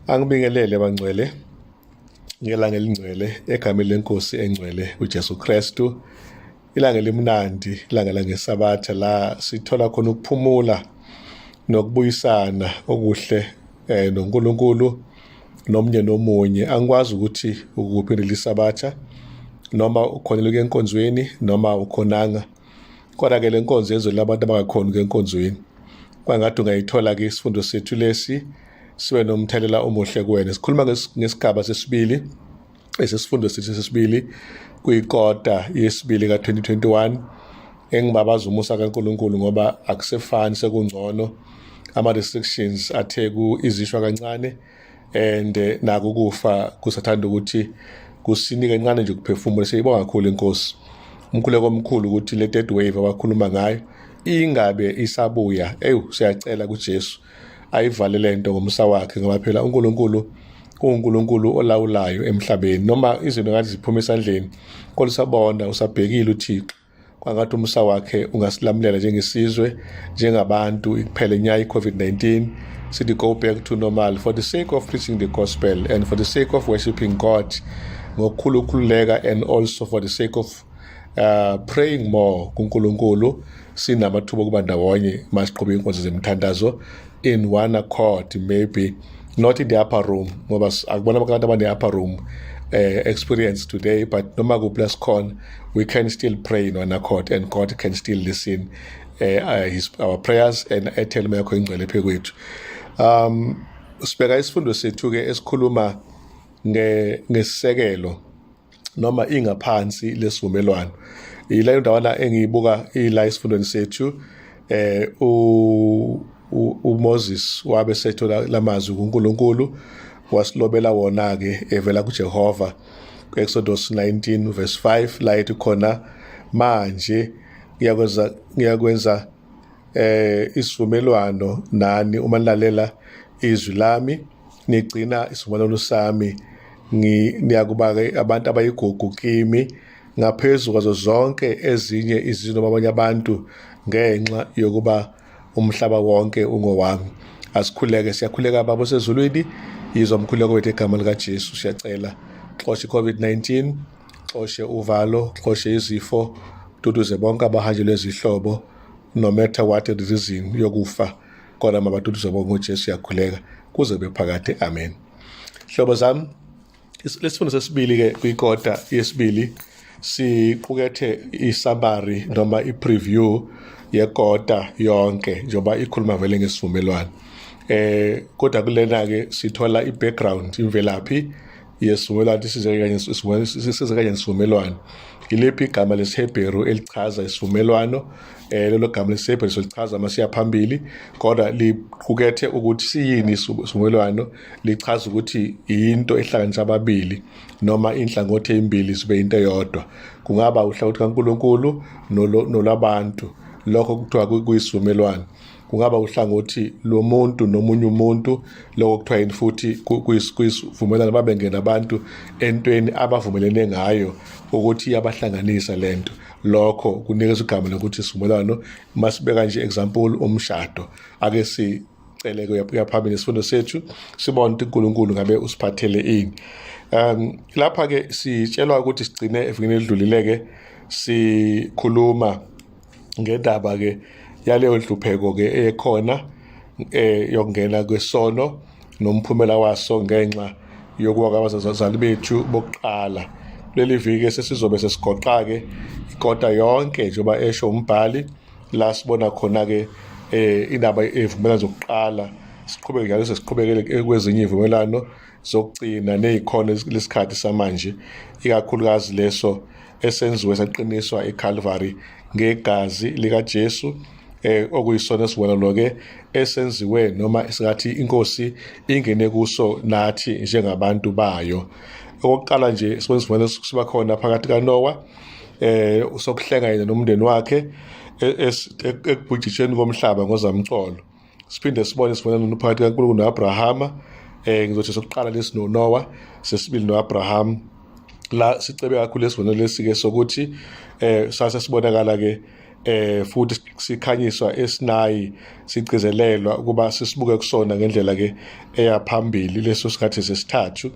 Angibingelele bangcwele ngelanga elingcwele egameni lenkosi engcwele uJesu Kristu. Ilanga elimnandi, ilanga langesabatha la sithola khona ukuphumula nokubuyisana okuhle noNkulunkulu nomnye nomunye. Angikwazi ukuthi ukuphi lisabatha noma ukhonela enkonzweni noma ukhonanga. Kodwa ke lenkonzo yenzo labantu abangakhona enkonzweni. Kwangathi ungayithola ke isifundo sethu lesi sibe nomthelela omuhle kuwena. Sikhuluma ngesigaba sesibili esesifundo sethu sesibili kuyikota yesibili ka-2021 engibabaza umusa kaNkulunkulu ngoba akusefani sekungcono. Ama-restrictions athe izishwa kancane and naku kufa kusathanda ukuthi kusinike kancane nje ukuphefumula. Siyibonga kakhulu inkosi, umkhuleko omkhulu ukuthi le third wave abakhuluma ngayo ingabe isabuya. Siyacela kuJesu ayivale lento ngomsa wakhe ngoba phela uNkulunkulu uNkulunkulu olawulayo emhlabeni. Noma izinto ngathi ziphuma esandleni kodwa sabona usabhekile uThixo, kwangathi umsa wakhe ungasilamulela njengesizwe njengabantu iphele inyaya i-COVID-19. Sithi go back to normal for the sake of preaching the gospel and for the sake of worshiping God ngokukhululeka, and also for the sake of praying more kuNkulunkulu. Sinamathuba okuba ndawonye masiqhubeka inkonzo zemthandazo in one accord, maybe not in the upper room ngoba akubona abantu abane upper room experience today, but noma kubless khona we can still pray in one accord and God can still listen our prayers and ethele yakho ingcwele phe kwethu. Sibeka isifundo sethu ke esikhuluma ngesisekelo noma ingaphansi lesivumelwano. Ilayo ndawana engiyibuka ila isifundweni sethu uMoses wabe sethola lamazwi kuNkulunkulu wasilobela wona ke evela kuJehova Exodus 19 verse 5 la ethi khona manje ngiyakwenza isivumelwano nani uma nilalela izwi lami nigcina isivumelwano sami, niyakuba ke abantu abayigugu kimi ngaphezulu kwazo zonke ezinye izinto abanye abantu ngenxa yokuba umhlaba wonke ungowami. Asikhuleke, siyakhuleka baba sezulwini, yizwa umkhuleko wethu egama likaJesu. Siyacela xoshe i-COVID-19, xoshe uvalo, xoshe izifo, duduze bonke abahanjelwe izihlobo, no matter what the reason yokufa, kodwa mabaduduze bonke uJesu. Siyakhuleka kuze bephakade, amen. Hlobo zami, lesifundo sesibili ke kuyikota yesibili siqukethe i-summary noma i-preview yekota yonke njengoba ikhuluma vele ngesivumelwano. Kodwa kulena ke sithola i-background, imvelaphi yesivumelwano, isize kanye nesivumelwano. Ilephi igama lesiHebheru elichaza isivumelwano. Lelo gama lesiHebheru solichaza masiya phambili, kodwa liqukethe ukuthi siyini isivumelwano. Lichaza ukuthi into ehlanganisa ababili noma inhlangothi ezimbili zibe into eyodwa. Kungaba uhlangothi kaNkulunkulu nolabantu, lokho kuthiwa kuyisivumelwano. Kungaba uhlangothi lomuntu nomunye umuntu, lokho kuthiwa yini futhi kuyisivumelwano. Babengena abantu entweni abavumelene ngayo ukuthi iyabahlanganisa lento, lokho kunikeza igama lokuthi isivumelwano. Masibeka nje example umshado, ake sicele kuya phambili isifundo sethu sibone ukuthi uNkulunkulu ngabe usiphathele ini. Lapha ke sitshelwa ukuthi sigcine evikini elidlulile sikhuluma ngendaba ke yaleyo nhlupheko ke ekhona yokungena kwesono nomphumela waso ngenxa yokuwa kwabazali bethu bokuqala. Leli viki sesizobe sesigoqa ke ikota yonke njengoba esho umbhali la sibona khona ke indaba evumelana zokuqala. Siqhubeke njalo sesiqhubekele kwezinye ivumelano zokugcina nezikhona lesikhathi samanje, ikakhulukazi leso esenziwe saqiniswa eCalvary ngegazi likaJesu, okuyisona isivumelwano ke esenziwe noma singathi inkosi ingene kuso nathi njengabantu bayo. Okokuqala nje sibona isivumelwano siba khona phakathi kaNoah usokuhlenga yena nomndeni wakhe ekubhujisheni komhlaba ngozamcolo. Siphinde sibone isivumelwano phakathi kaNkulunkulu noAbrahama. Ngizothi sokuqala lesi noNoah, sesibili noAbraham. La sicebe kakhulu isivumelwano lesi ke sokuthi sase sibonakala ke futhi sikhanyiswa esinayi sigcizelelwa ukuba sisibuke kusona ngendlela ke eyaphambili leso sikhathi sesithathu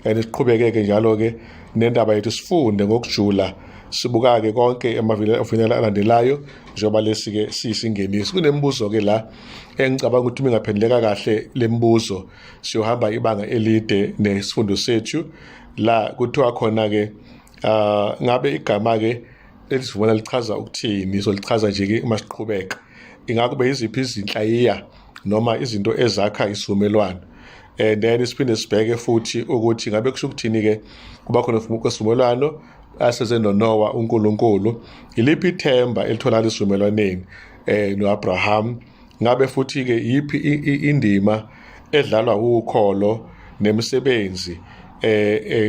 siqhubeke njalo ke nendaba yethu sifunde ngokujula sibuka ke konke amavinela alandelayo njengoba lesi ke sisingeniso. Kunembuzo ke la engicabanga ukuthi mingaphenduleka kahle lembuzo siyohamba ibanga elide nesifundo sethu la kuthiwa khona ke ngabe igama ke elisivuna lichaza ukuthini, so lichaza nje ke uma siqhubeka ingakube iziphi izinhlayiya noma izinto ezakha isivumelwano. Then siphinde sibheke futhi ukuthi ngabe kusho ukuthini ke kuba khona isivumelwano aseze noNoah uNkulunkulu, iliphi ithemba elitholakala isivumelwaneni noAbraham, ngabe futhi ke yiphi indima edlalwa ukholo nemisebenzi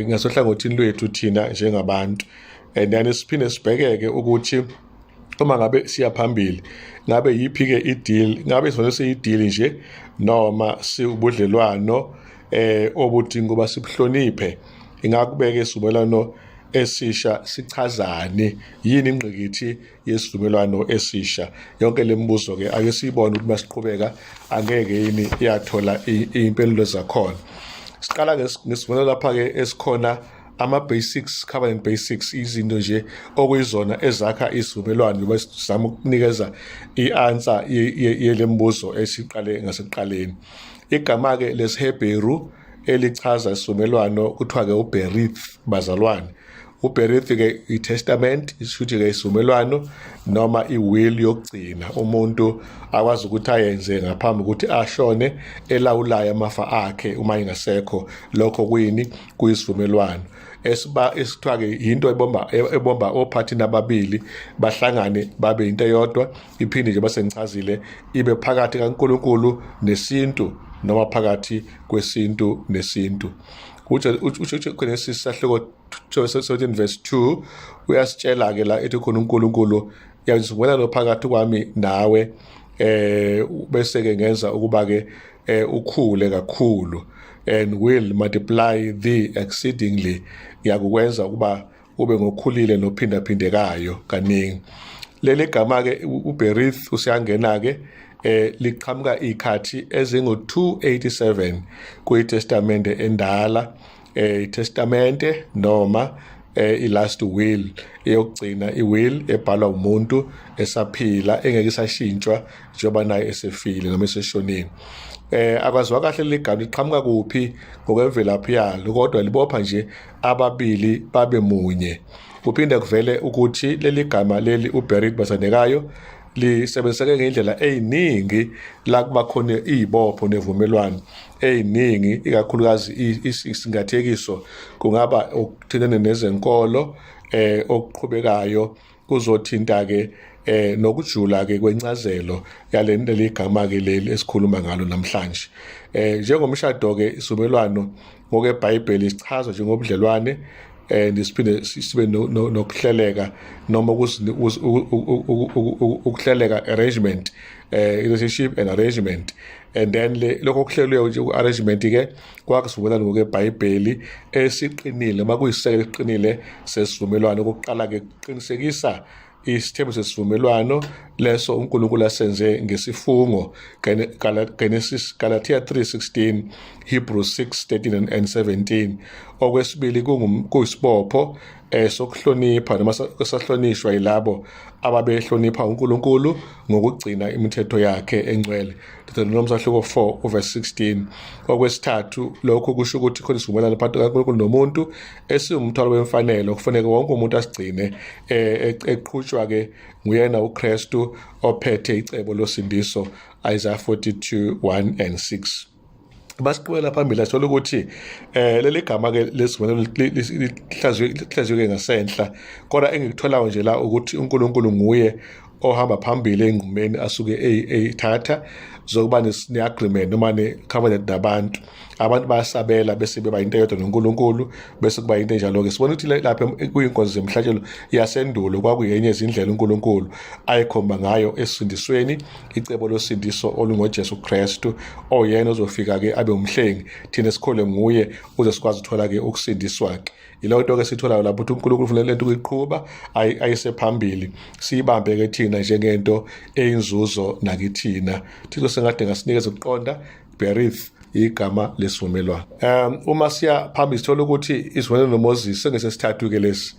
ngasohlangothini lwethu thina njengabantu. And then siphinde sibhekeke ukuthi uma ngabe siya phambili ngabe yiphi ke ideal, ngabe sivele seyideal nje noma siubudlelwano obudinga kuba sibuhloniphe, ingakubeke isivumelwano esisha sichazani, yini ingqikithi yesivumelwano esisha. Yonke lembuzo ke ake siyibone ukuthi masiqhubeka angeke yini iyathola impendulo zakhona. Siqala ngesivumelwano lapha ke esikhona ama-basics, covenant basics, izinto nje okuyizona ezakha isivumelwano njengoba sizama ukunikeza i-answer yelembuzo esiqale ngasekuqaleni. Igama-ke lesiHebheru elichaza isivumelwano kuthiwa-ke uberith, bazalwane. Uberith-ke i-testament, ishuthi-ke isivumelwano noma i-will yokugcina umuntu akwazi ukuthi ayenze ngaphambi ukuthi ashone elawulayo amafa akhe uma ingasekho. Lokho kuyini? Kuyisivumelwano esithiwa-ke yinto ebomba ophathini ababili bahlangane babe into eyodwa. Iphinde nje basengichazile ibe phakathi kaNkulunkulu nesintu noma phakathi kwesintu nesintu. UJesu sahluko 17 verse 2 uyasitshela ke la ethi khona uNkulunkulu yazivumelana phakathi kwami nawe bese ke ngenza ukuba ke ukhule kakhulu and will multiply thee exceedingly, ngiyakwenza ukuba ube ngokhulile nophindaphindekayo kaningi. Leli gama ke uberith usiyangena ke liqhamuka ikhathi ezingu-287 kuyitestamente endala, itestamente noma i-last will eyokugcina, i-will ebhalwa umuntu esaphila engeke isashintshwa njengoba naye esefile noma eseshonile. Akwaziwa kahle ligama liqhamuka kuphi ngokwemvelaphi yalo, kodwa libopha nje ababili babe munye. Kuphinde kuvele ukuthi leli gama leli uberith bazanekayo lisebenziseke ngendlela eyiningi la kuba khona izibopho nevumelwano eyiningi, ikakhulukazi isingathekiso kungaba ukuthintana nezenkolo okuqhubekayo kuzothinta ke nokujula ke kwencazelo yaleli gama ke leli esikhuluma ngalo namhlanje. Njengomshado ke isivumelwano ngokweBhayibheli sichazwa njengobudlelwane siphinde sibe nokuhleleka noma ukuhleleka, arrangement, relationship and arrangement. And then lokho kuhlelwe nje ku-arrangement ke kwakusivumelwano ngokweBhayibheli esiqinile, uma kuyisekelo esiqinile sesivumelwano. Okokuqala ke kuqinisekisa isithembu sesivumelwano leso uNkulunkulu asenze ngesifungo, Genesis, Galatia 3:16, Hebrews 6:13 and 17. Okwesibili kuyisibopho sokuhlonipha noma sahlonishwa yilabo ababehlonipha uNkulunkulu ngokugcina imithetho yakhe engcwele, Deuteronomy 4 verse 16. Okwesithathu lokho kusho ukuthi khona isivumelwano phakathi kaNkulunkulu nomuntu esiwumthwalo wemfanelo kufanele wonke umuntu asigcine eqhutshwa ke nguyena uKristu ophethe icebo losindiso, Isaiah 42:1 and 6. Basiqhubela phambili sithola ukuthi leli gama ke lesivumelwano lihlaziywe ngasenhla, kodwa engikutholayo nje la ukuthi uNkulunkulu nguye ohamba phambili engqumeni asuke eyithatha zokuba ne-agreement noma ne-covenant nabantu. abantu bayasabela bese beba into eyodwa noNkulunkulu bese kuba into enjalo-ke. Sibona ukuthi lapha kuyinkonzo zemhlatshelo yasendulo kwakuyenye izindlela uNkulunkulu ayikhomba ngayo esindisweni, icebo losindiso olungoJesu Kristu oyena ozofika-ke abe umhlengi thina sikhole nguye uze sikwazi uthola-ke ukusindiswa-ke. Yileyo nto-ke sitholayo lapho ukuthi uNkulunkulu ufuna lento ukuyiqhuba ayise phambili, siyibambe-ke thina njengento eyinzuzo nakithina. Thixo sengade ngasinikeza ukuqonda. Berith igama lesivumelwano. Uma siya phambili sithola ukuthi isivumelwano noMoses sengesesithathu-ke lesi.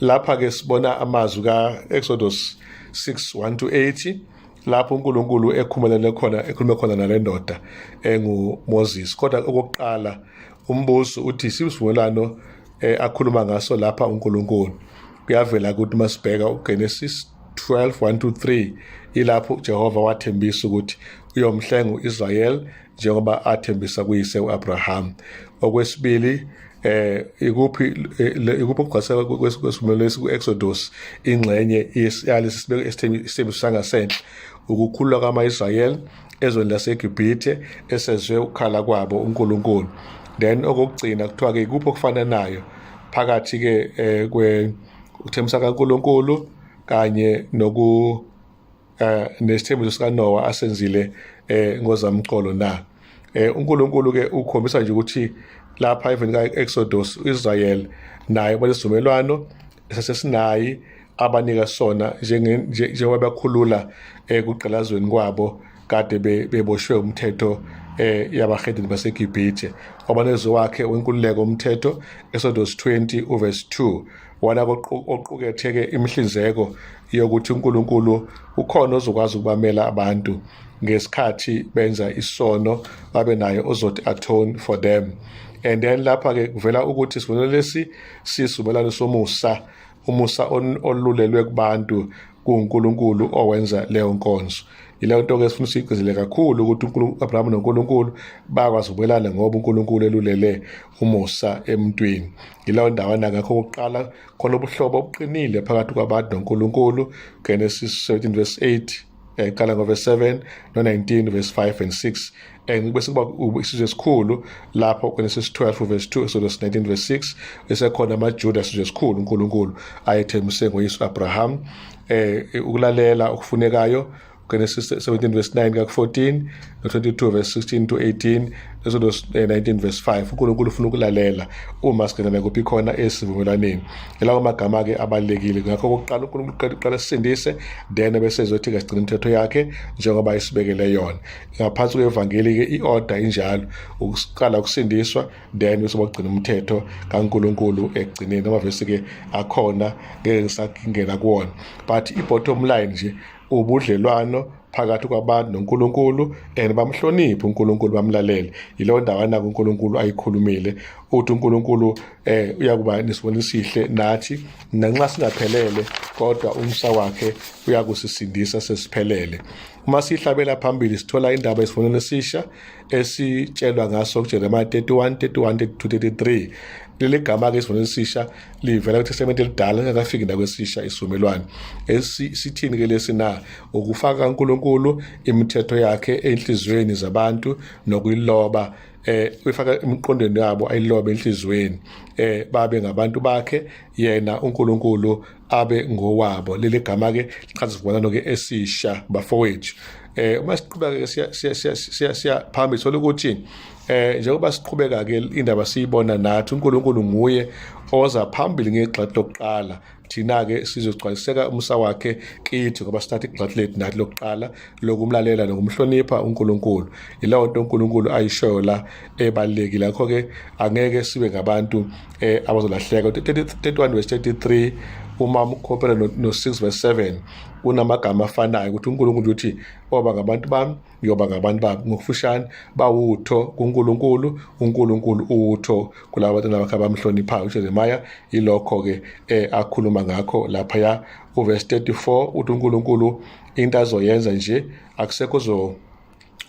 Lapha-ke sibona amazwi ka-Exodus 6:1-8 lapho uNkulunkulu ekhulume khona nale ndoda enguMoses. Kodwa okokuqala umbuzo uthi isivumelwano akhuluma ngaso lapha uNkulunkulu kuyavela ukuthi masibheka uGenesis 12:1-3 ilapho uJehova wathembisa ukuthi uyomhlenga uIsrael njengoba athembisa kuyise uAbraham. Okwesibili ikuphi ukugqasela kwesivumelwano ku-Exodus ingxenye yalesi sibeko isithembiso sangasenhle ukukhululwa kwama-Israyeli ezweni laseGibhithe esezwe ukukhala kwabo uNkulunkulu. Then okokugcina kuthiwa-ke ikuphi okufananayo phakathi-ke ukuthembisa kaNkulunkulu kanye nesithembiso sikaNoah asenzile ngozamcolo na. uNkulunkulu-ke ukhombisa nje ukuthi lapha even ka-Exodus uIsrael naye balesivumelwano esasesinayi abanika sona njengoba bakhulula ekugqilazweni kwabo kade beboshwe umthetho yabahedeni baseGibhithe. Obanezo wakhe wenkululeko umthetho Exodus 20:2 wana oquketheke imihlinzeko yokuthi uNkulunkulu ukhona ozokwazi ukubamela abantu ngesikhathi benza isono babe naye ozothi atone for them. And then lapha-ke kuvela ukuthi isivumelwano lesi sisivumelwano somusa, umusa olulelwe kubantu kuNkulunkulu owenza leyo nkonzo. Yileyo nto-ke sifuna siyigqizile kakhulu ukuthi uAbraham noNkulunkulu bakwazi ukumelana ngoba uNkulunkulu elulele umusa emntwini. Yileyo ndawana ngakho kokuqala khona ubuhlobo obuqinile phakathi kwabantu noNkulunkulu. Genesis 17:8 iqala ngoverse 7 no-19 verse 5 and 6. Bese kuba isizwe esikhulu lapho Genesis 12:2 Exodus 19:6 bese khona amaJuda isizwe esikhulu uNkulunkulu ayethembise ngoyise Abraham ukulalela okufunekayo. Genesis 17:9 ka-14 no-22:16-18 Exodus 19:5 uNkulunkulu ufuna ukulalela uma singena kuphi khona esivumelwaneni. Lawo magama-ke abalekile ngakho kokuqala uNkulunkulu uqala sisindise then bese ezothi-ke sigcina imithetho yakhe njengoba isibekele yona. Ngaphansi kwevangeli-ke i-order injalo ukuqala ukusindiswa then bese bagcina umthetho kaNkulunkulu ekugcineni. Amavesi-ke akhona ngeke ngisakingena kuwona, but i-bottom line nje ubudlelwano phakathi kwabantu noNkulunkulu and bamhloniphe uNkulunkulu bamlalele. Yileyo ndawana uNkulunkulu ayikhulumile uthi uNkulunkulu uyakuba nesibonelo esihle nathi nanxa singaphelele kodwa umsa wakhe uyakusisindisa sesiphelele. Uma sihlabela phambili sithola indaba yesibonelo esisha esitshelwa ngaso kuJeremiah 31:32-33. Leli gama-ke isibonelo esisha livela kuTestament elidala lingakafiki nakwesisha isivumelwano. Sithini-ke lesi na? Ukufaka uNkulunkulu imithetho yakhe enhliziyweni zabantu nokuyiloba uyifaka imiqondweni yabo ayilobe enhliziyweni babe ngabantu bakhe yena uNkulunkulu abe ngowabo. Leli gama-ke lichaza isivumelwano-ke esisha bafowethu. Uma siqhubeka-ke siya phambili sithola ukuthi njengoba siqhubeka-ke indaba siyibona nathi uNkulunkulu nguye oza phambili ngegxathu lokuqala. Thina-ke sizogcwaliseka umusa wakhe kithi ngoba sithatha igxathu lethu nathi lokuqala lokumlalela nokumhlonipha uNkulunkulu. Yileyo nto uNkulunkulu ayishoyo la ebalulekile. Ngakho-ke angeke sibe ngabantu abazolahleka. 31:33 uma ukhophela no-6:7 kunamagama afanayo ukuthi uNkulunkulu uthi oba ngabantu bami yoba ngabantu bami. Ngokufushane bawutho kuNkulunkulu, uNkulunkulu utho kulabo bantu bakhe abamhloniphayo. uJeremiah ilokho-ke akhuluma ngakho laphaya uverse 34 uthi uNkulunkulu into azoyenza nje akusekho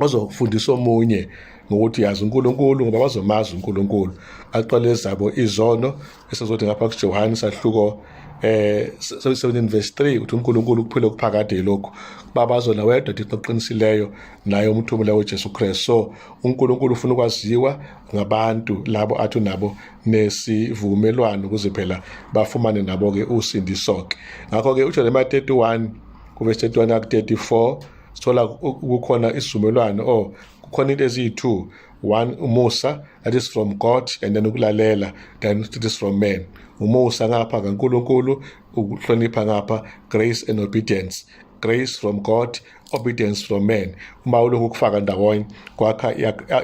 ozofundisa omunye ngokuthi yazi uNkulunkulu ngoba bazomazi uNkulunkulu aqale zabo izono esezothi ngapha kuJohane sahluko 17 verse 3 uthi uNkulunkulu kuphile okuphakade lokho babazona wedwa Thixo oqinisileyo naye umthumela weJesu Kristu. So uNkulunkulu ufuna ukwaziwa ngabantu labo athi nabo nesivumelwano ukuze phela bafumane nabo ke usindiso ke. Ngakho ke uJeremiah 31 kuverse 31 ku 34 sithola kukhona isivumelwano kukhona into eziyi2. One, umusa, that is from God, and then ukulalela, then it is from men. Umusa ngapha kaNkulunkulu, ukuhlonipha ngapha, grace and obedience. Grace from God, obedience from men. Uma ulokhu kufaka ndawonye kwakha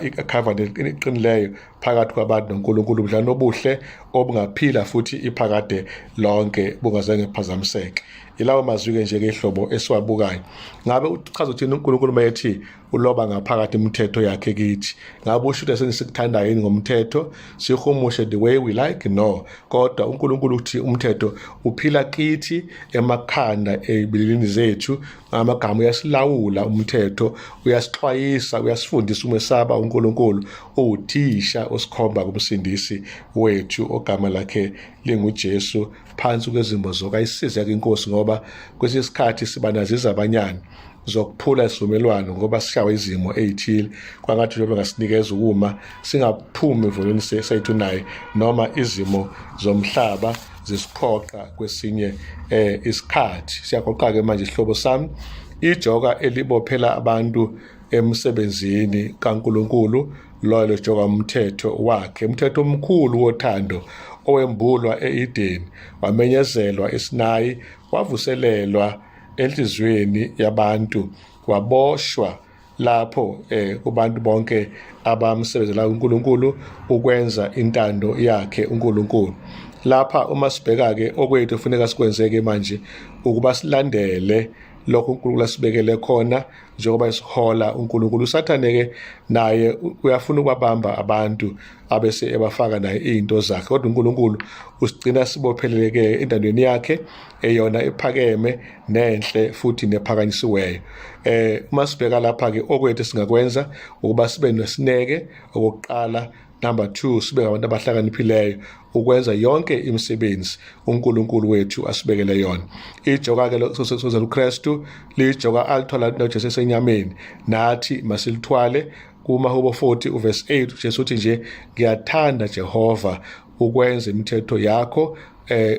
i-covenant eqinileyo phakathi kwabantu noNkulunkulu, ubudlelwano obuhle obungaphila futhi iphakade lonke bungazange kuphazamiseke. Ilawo mazwi-ke nje-ke ihlobo esiwabukayo. Ngabe uchaza uthini uNkulunkulu mayethi uloba ngaphakathi imithetho yakhe kithi? Ngabe usho ukuthi sesikuthandayo yini ngomthetho? Sihumushe the way we like? No. Kodwa uNkulunkulu uthi umthetho uphila kithi emakhanda ezibilini zethu. Amagama uyasilawula umthetho, uyasixwayisa, uyasifundisa umesaba uNkulunkulu, uwuthisha osikhomba kumsindisi wethu ogama lakhe linguJesu phansi kwezimbo zonke. Ayisize ke inkosi ngoba kwesinye isikhathi siba nazo izabanyana zokuphula isivumelwano ngoba sishawe izimo ezithile kwangathi njengoba ngasinikeza ukuma singaphumi evolweni sethu naye noma izimo zomhlaba zisiphoqa kwesinye isikhathi. Siyagoqa ke manje ihlobo sami ijoka elibophela abantu emsebenzini kaNkulunkulu loyo joka umthetho wakhe, umthetho omkhulu wothando owembulwa eEdeni, wamenyezelwa eSinayi, wavuselelwa enhlizweni yabantu, waboshwa lapho kubantu bonke abamsebenzela uNkulunkulu ukwenza intando yakhe uNkulunkulu. Lapha uma sibheka ke okwethu kufuneka sikwenzeke manje ukuba silandele lokho uNkulunkulu asibekele khona njengoba isihola uNkulunkulu. Usathane ke naye uyafuna ukubabamba abantu abese ebafaka naye izinto zakhe, kodwa uNkulunkulu usigcina sibopheleleke entandweni yakhe eyona ephakeme nenhle futhi nephakanyisiweyo. Uma sibheka lapha ke okwethu singakwenza ukuba sibe nesineke okokuqala. Number 2, sibe ngabantu abahlakaniphileyo ukwenza yonke imisebenzi uNkulunkulu wethu asibekele yona. Ijoka ke lokusoza uKristu lijoka alithola noJesu esenyameni, nathi masilithwale. KuMahubo 40 verse 8 Jesu uthi nje ngiyathanda Jehova ukwenza imithetho yakho,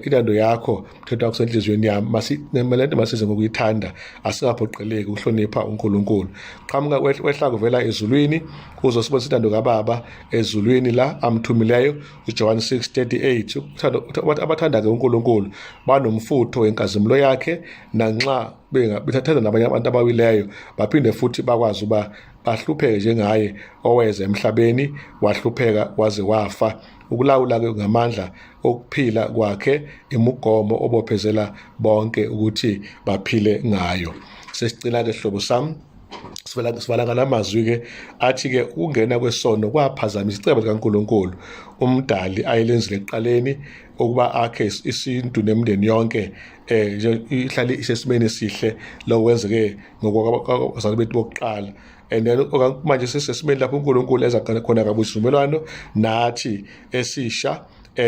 intando yakho mthetho wakho senhlizweni yami. Masimelente masize ngokuyithanda, asingaphoqeleki ukuhlonipha uNkulunkulu. Qhamuka wehla kuvela ezulwini uzosibonisa intando kaBaba ezulwini la amthumileyo. uJohn 6:38 abathanda ke uNkulunkulu banomfutho wenkazimulo yakhe, nanxa bethathana nabanye abantu abawileyo baphinde futhi bakwazi uba bahlupheke njengaye oweza emhlabeni wahlupheka waze wafa. Ukulawula ke ngamandla okuphila kwakhe, imigomo obophezela bonke ukuthi baphile ngayo. Sesicina ke hlobo sami sivala ngamazwi ke athi ke ukungena kwesono kwaphazamisa icebo likaNkulunkulu umdali ayelenzile ekuqaleni ukuba akhe isintu nemndeni yonke nje ihlale isesimeni esihle lokwenzeke ngokwabazali bethu bokuqala. And then manje sesimeni lapho uNkulunkulu eza khona kabusivumelwano nathi esisha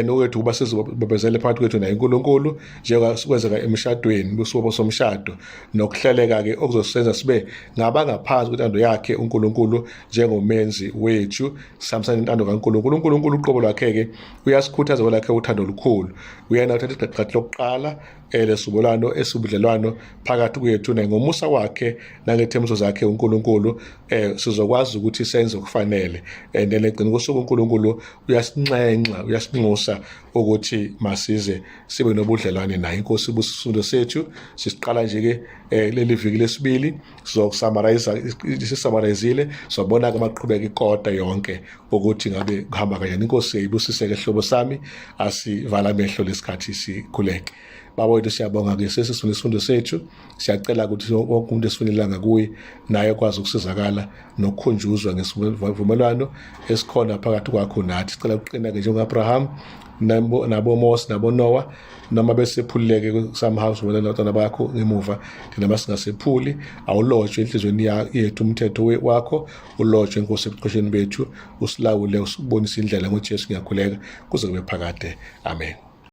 nowethu kuba sizobabezele phakathi kwethu naye uNkulunkulu njengoba sikwenzeka emshadweni kusubo somshado, nokuhleleka ke okuzosenza sibe ngabangaphansi kwentando yakhe uNkulunkulu njengomenzi wethu samsana intando kaNkulunkulu. uNkulunkulu uqobo lwakhe ke uyasikhuthaza kwelakhe uthando olukhulu. Uyena uthatha iqhaqa lokuqala lesubulano esubudlelwano phakathi kwethu naye ngomusa wakhe nangethembiso zakhe uNkulunkulu sizokwazi ukuthi senze okufanele. And legcina kusuku uNkulunkulu uyasinxenxa, uyasinxusa ukuthi masize sibe nobudlelwane naye. Inkosi busifundo sethu sisiqala nje ke leli viki lesibili sisummarizeile sobona ke maqhubeka ikota yonke ukuthi ngabe kuhamba kanjani. Inkosi ibusiseke hlobo sami, asivala amehlo lesikhathi sikhuleke. Baba wethu siyabonga ke sesifuna isifundo sethu, siyacela ukuthi wonke umuntu esifunelanga kuye naye kwazi ukusizakala nokukhunjuzwa ngesivumelwano esikhona phakathi kwakho nathi. Sicela ukuqina ke njengoAbraham nabo Moses nabo Noah, noma besephulileke somehow sobona bakho ngemuva thina masingasephuli. Awulotshwe enhlizweni yethu umthetho wakho, ulotshwe Nkosi ebuchosheni bethu, usilawule usibonise indlela ngoJesu. Ngiyakhuleka kuze kube phakade. Amen.